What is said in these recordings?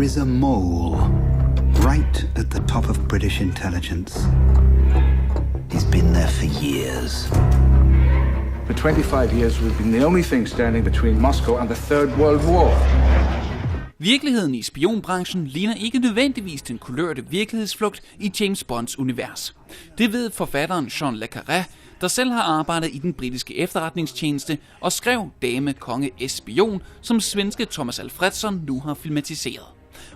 is a mole right at the top of British intelligence. He's been there for years. For 25 years, we've been the only thing standing between Moscow and the Third World War. Virkeligheden i spionbranchen ligner ikke nødvendigvis den kulørte virkelighedsflugt i James Bonds univers. Det ved forfatteren Jean Le Carré, der selv har arbejdet i den britiske efterretningstjeneste og skrev Dame, konge, spion, som svenske Thomas Alfredson nu har filmatiseret.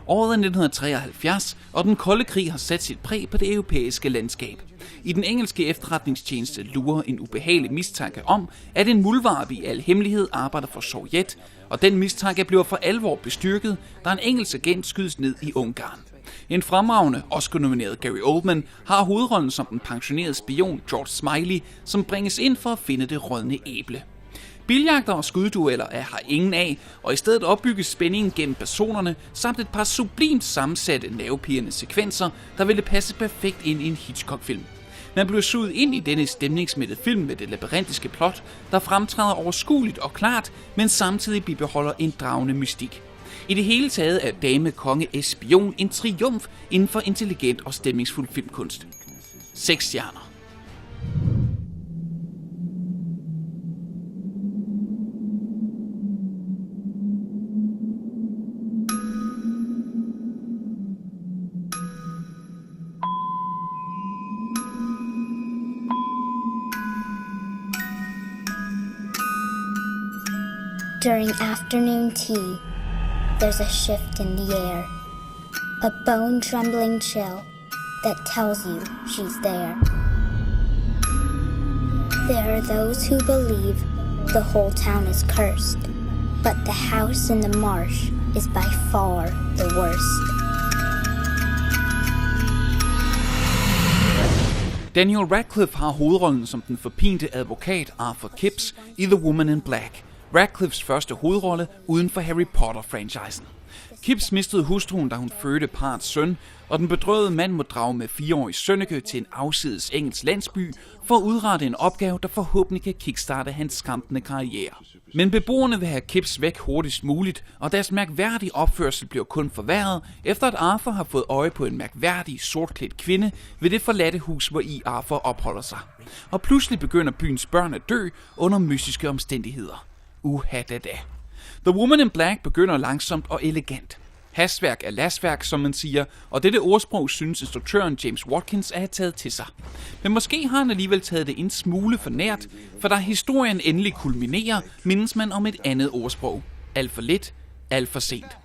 Året er 1973, og den kolde krig har sat sit præg på det europæiske landskab. I den engelske efterretningstjeneste lurer en ubehagelig mistanke om, at en muldvarp i al hemmelighed arbejder for Sovjet, og den mistanke bliver for alvor bestyrket, da en engelsk agent skydes ned i Ungarn. En fremragende Oscar-nomineret Gary Oldman har hovedrollen som den pensionerede spion George Smiley, som bringes ind for at finde det rådne æble. Biljagter og skuddueller er her ingen af, og i stedet opbygges spændingen gennem personerne, samt et par sublimt sammensatte nervepirrende sekvenser, der ville passe perfekt ind i en Hitchcock-film. Man bliver suget ind i denne stemningsmættede film med det labyrintiske plot, der fremtræder overskueligt og klart, men samtidig bibeholder en dragende mystik. I det hele taget er Dame, konge, spion en triumf inden for intelligent og stemningsfuld filmkunst. 6 stjerner. During afternoon tea, there's a shift in the air, a bone-trembling chill that tells you she's there. There are those who believe the whole town is cursed, but the house in the marsh is by far the worst. Daniel Radcliffe har hovedrollen som den forpinte advokat Arthur Kipps i The Woman in Black, Radcliffes første hovedrolle uden for Harry Potter-franchisen. Kipps mistede hustruen, da hun fødte parrets søn, og den bedrøvede mand må drage med 4-årig sønneke til en afsides engelsk landsby for at udrette en opgave, der forhåbentlig kan kickstarte hans skræmmende karriere. Men beboerne vil have Kipps væk hurtigst muligt, og deres mærkværdige opførsel bliver kun forværret, efter at Arthur har fået øje på en mærkværdig sortklædt kvinde ved det forladte hus, hvor i Arthur opholder sig. Og pludselig begynder byens børn at dø under mystiske omstændigheder. Uhadada. The Woman in Black begynder langsomt og elegant. Hasværk er lasværk, som man siger, og dette ordsprog synes instruktøren James Watkins at have taget til sig. Men måske har han alligevel taget det en smule for nært, for da historien endelig kulminerer, mindes man om et andet ordsprog. Alt for lidt, alt for sent.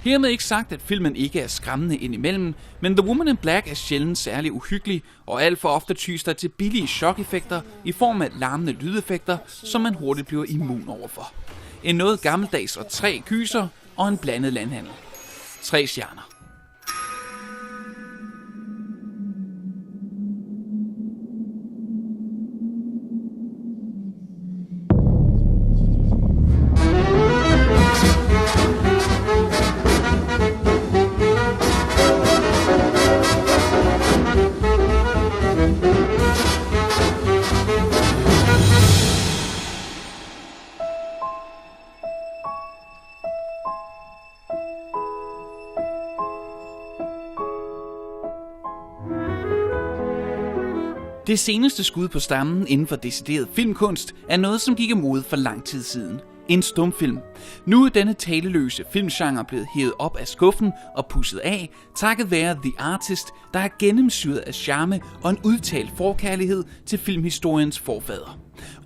Hermed ikke sagt, at filmen ikke er skræmmende indimellem, men The Woman in Black er sjældent særlig uhyggelig, og alt for ofte tyes der til billige chok-effekter i form af larmende lydeffekter, som man hurtigt bliver immun overfor. En noget gammeldags og træg gyser og en blandet landhandel. 3 stjerner. Det seneste skud på stammen inden for decideret filmkunst er noget, som gik af mode for lang tid siden. En stumfilm. Nu er denne taleløse filmgenre blevet hævet op af skuffen og pusset af, takket være The Artist, der er gennemsyret af charme og en udtalt forkærlighed til filmhistoriens forfader.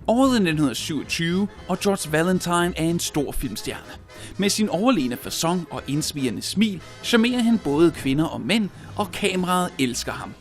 Året er 1927, og George Valentine er en stor filmstjerne. Med sin overlegne facon og indsvirrende smil charmerer han både kvinder og mænd, og kameraet elsker ham.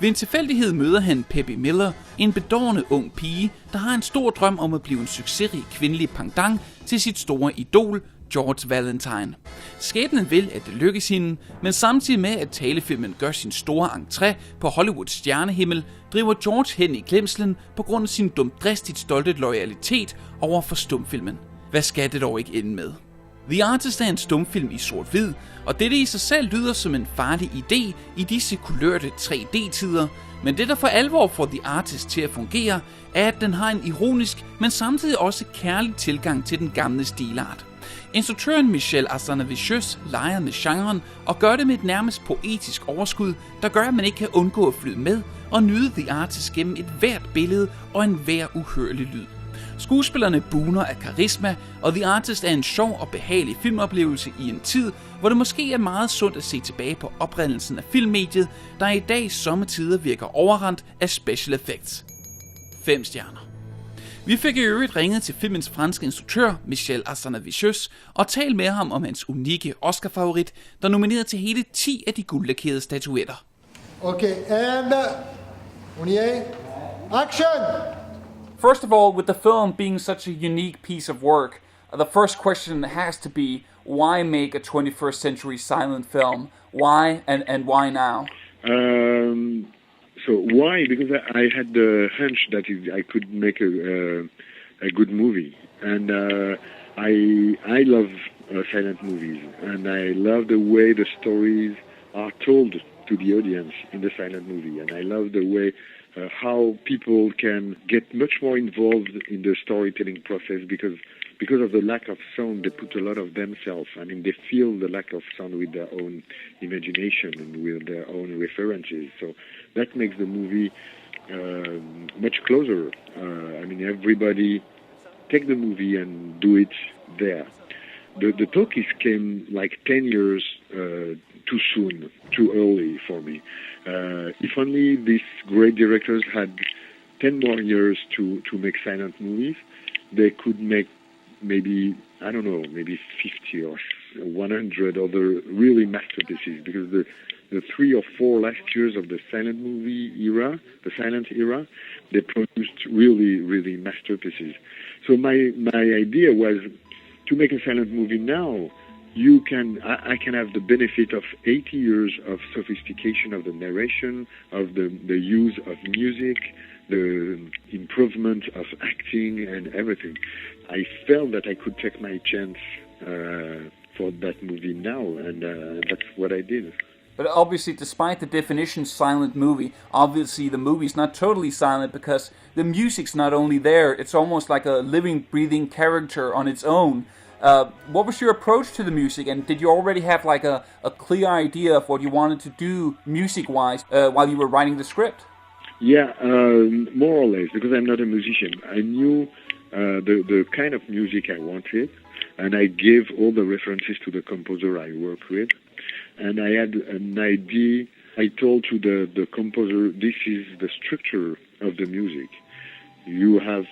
Ved en tilfældighed møder han Peppy Miller, en bedårende ung pige, der har en stor drøm om at blive en succesrig kvindelig pendant til sit store idol, George Valentine. Skæbnen vil, at det lykkes hende, men samtidig med, at talefilmen gør sin store entré på Hollywoods stjernehimmel, driver George hen i glemslen på grund af sin dumdristigt stolte loyalitet over for stumfilmen. Hvad skal det dog ikke ende med? The Artist er en stumfilm i sort-hvid, og dette i sig selv lyder som en farlig idé i disse kulørte 3D-tider, men det der for alvor får The Artist til at fungere, er at den har en ironisk, men samtidig også kærlig tilgang til den gamle stilart. Instruktøren Michel Hazanavicius leger med genren og gør det med et nærmest poetisk overskud, der gør, at man ikke kan undgå at flyde med og nyde The Artist gennem et hvert billede og en hver uhørlig lyd. Skuespillerne buner af karisma, og The Artist er en sjov og behagelig filmoplevelse i en tid, hvor det måske er meget sundt at se tilbage på oprindelsen af filmmediet, der i dag sommetider virker overrendt af special effects. 5 stjerner. Vi fik i øvrigt ringet til filmens franske instruktør, Michel Hazanavicius, og talt med ham om hans unikke Oscar-favorit, der nominerede til hele 10 af de guldlakerede statuetter. Okay, and on y est. Action! First of all, with the film being such a unique piece of work, the first question has to be, why make a 21st century silent film? Why and why now? So why? Because I had the hunch that I could make a good movie, and I love silent movies, and I love the way the stories are told to the audience in the silent movie, and I love the way how people can get much more involved in the storytelling process because of the lack of sound. They put a lot of themselves. I mean, they feel the lack of sound with their own imagination and with their own references. So that makes the movie much closer. I mean, everybody take the movie and do it there. The talkies came like 10 years too soon, too early for me. If only these great directors had 10 more years to make silent movies, they could make maybe 50 or 100 other really masterpieces, because the 3 or 4 last years of the silent movie era, the silent era, they produced really, really masterpieces. So my idea was to make a silent movie now. I can have the benefit of 80 years of sophistication of the narration, of the use of music, the improvement of acting and everything. I felt that I could take my chance for that movie now, and that's what I did. But obviously, despite the definition silent movie, obviously the movie's not totally silent because the music's not only there, it's almost like a living, breathing character on its own. What was your approach to the music, and did you already have like a clear idea of what you wanted to do music-wise while you were writing the script? Yeah, more or less, because I'm not a musician. I knew the kind of music I wanted, and I gave all the references to the composer I work with, and I had an idea. I told to the composer, this is the structure of the music. You have,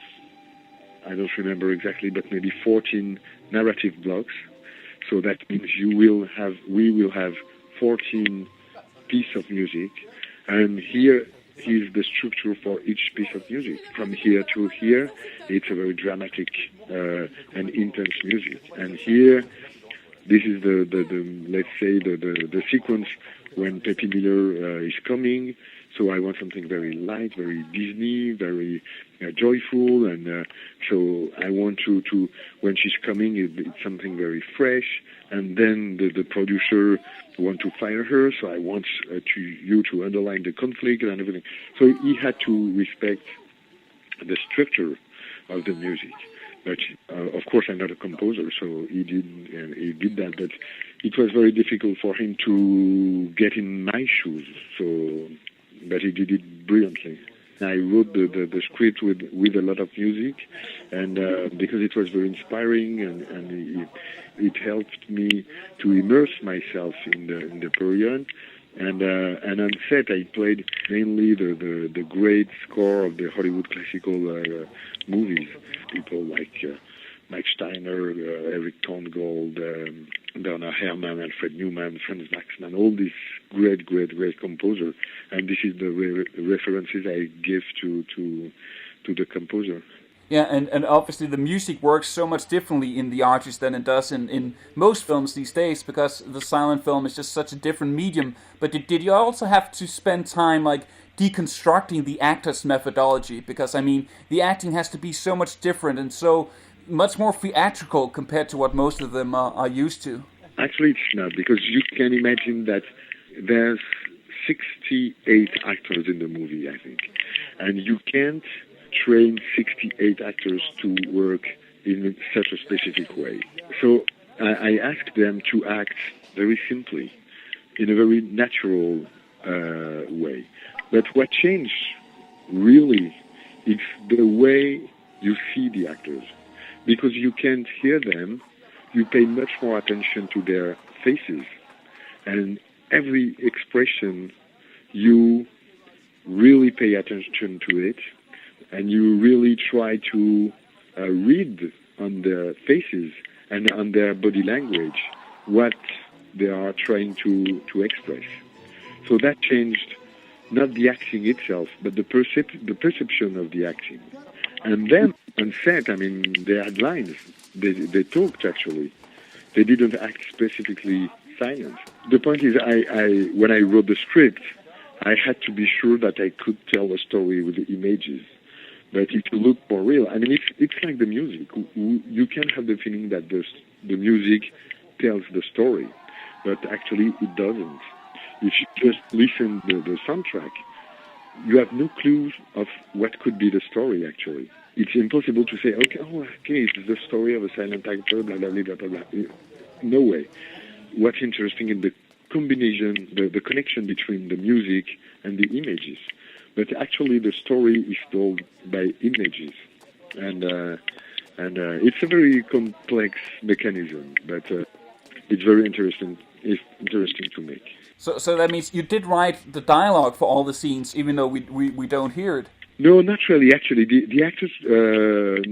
I don't remember exactly, but maybe 14 narrative blocks. So that means we will have 14 pieces of music, and here is the structure for each piece of music. From here to here, it's a very dramatic and intense music. And here, this is the let's say the sequence when Pepe Miller is coming. So I want something very light, very Disney, very joyful, and so I want to when she's coming, it's something very fresh. And then the producer want to fire her, so I want you to underline the conflict and everything. So he had to respect the structure of the music. But of course, I'm not a composer, so he did that. But it was very difficult for him to get in my shoes. But he did it brilliantly. I wrote the script with a lot of music, and because it was very inspiring, and it helped me to immerse myself in the period. And on set, I played mainly the great score of the Hollywood classical movies. People like Mike Steiner, Eric Korngold, Bernard Herrmann, Alfred Newman, Franz Waxman, all these great composers. And this is the references I give to the composer. Yeah, and obviously the music works so much differently in The Artist than it does in most films these days, because the silent film is just such a different medium. But did you also have to spend time like deconstructing the actor's methodology? Because I mean, the acting has to be so much different and so much more theatrical compared to what most of them are used to. Actually, it's not, because you can imagine that there's 68 actors in the movie, I think, and you can't train 68 actors to work in such a specific way. So I asked them to act very simply, in a very natural way. But what changed really is the way you see the actors. Because you can't hear them, you pay much more attention to their faces. And every expression, you really pay attention to it, and you really try to read on their faces and on their body language what they are trying to express. So that changed not the acting itself, but the perception of the acting. And then on set, I mean, they had lines. They talked, actually. They didn't act specifically silent. The point is, when I wrote the script, I had to be sure that I could tell a story with the images. But if you look more real, I mean, it's like the music. You can have the feeling that the music tells the story, but actually it doesn't. If you just listen to the soundtrack, you have no clue of what could be the story, actually. It's impossible to say, okay, it's the story of a silent actor, blah, blah, blah, blah, blah. No way. What's interesting in the combination, the connection between the music and the images. But actually the story is told by images. And it's a very complex mechanism, but it's very interesting to make. So that means you did write the dialogue for all the scenes, even though we don't hear it? No, not really. Actually, the actors,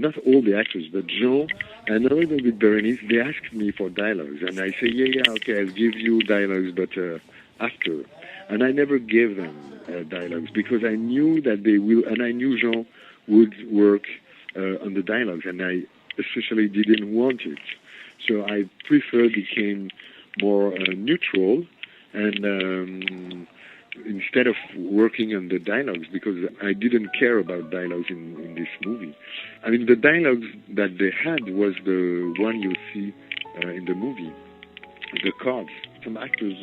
not all the actors, but Jean and a little bit Berenice, they asked me for dialogues. And I say, yeah, okay, I'll give you dialogues, but after. And I never gave them dialogues because I knew that they will, and I knew Jean would work on the dialogues, and I especially didn't want it. So I became more neutral, and instead of working on the dialogues, because I didn't care about dialogues in this movie. I mean, the dialogues that they had was the one you see in the movie, the cards. Some actors,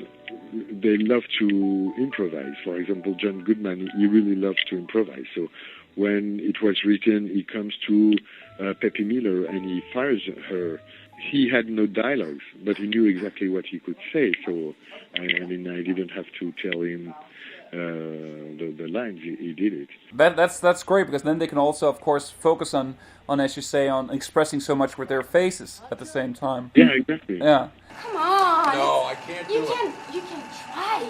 they love to improvise. For example, John Goodman, he really loves to improvise. So when it was written, he comes to Peppy Miller and he fires her. He had no dialogues, but he knew exactly what he could say. So, I mean, I didn't have to tell him the lines. He did it. That's great, because then they can also, of course, focus on, as you say, on expressing so much with their faces at the same time. Yeah, exactly. Yeah. Come on. No, I can't do it. You can try.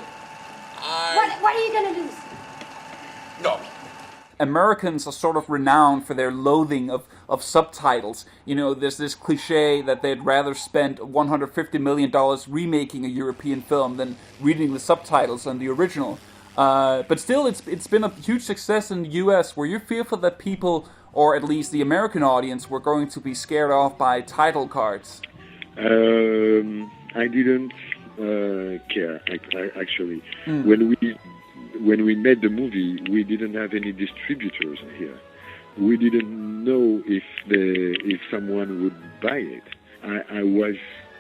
What are you going to lose? No. Americans are sort of renowned for their loathing of subtitles. You know, there's this cliche that they'd rather spend $150 million remaking a European film than reading the subtitles on the original. But still, it's been a huge success in the US. Were you fearful that people, or at least the American audience, were going to be scared off by title cards? I didn't care, actually. When we made the movie, we didn't have any distributors here. We didn't know if someone would buy it. I was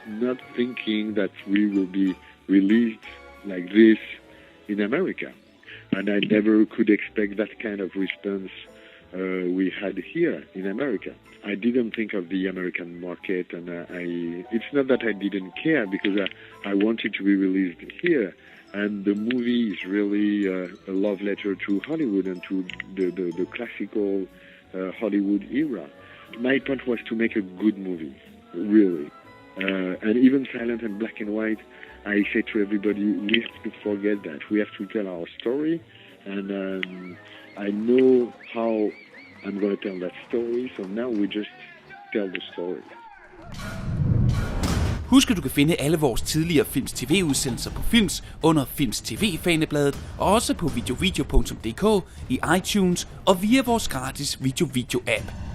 not thinking that we will be released like this in America. And I never could expect that kind of response we had here in America. I didn't think of the American market, and it's not that I didn't care, because I wanted to be released here. And the movie is really a love letter to Hollywood and to the classical Hollywood era. My point was to make a good movie, really. And even silent and black and white, I say to everybody, we have to forget that. We have to tell our story, and I know how I'm going to tell that story, so now we just tell the story. Husk, at du kan finde alle vores tidligere Filmz TV-udsendelser på Filmz under Filmz TV-fanebladet, og også på videovideo.dk, i iTunes og via vores gratis video-app.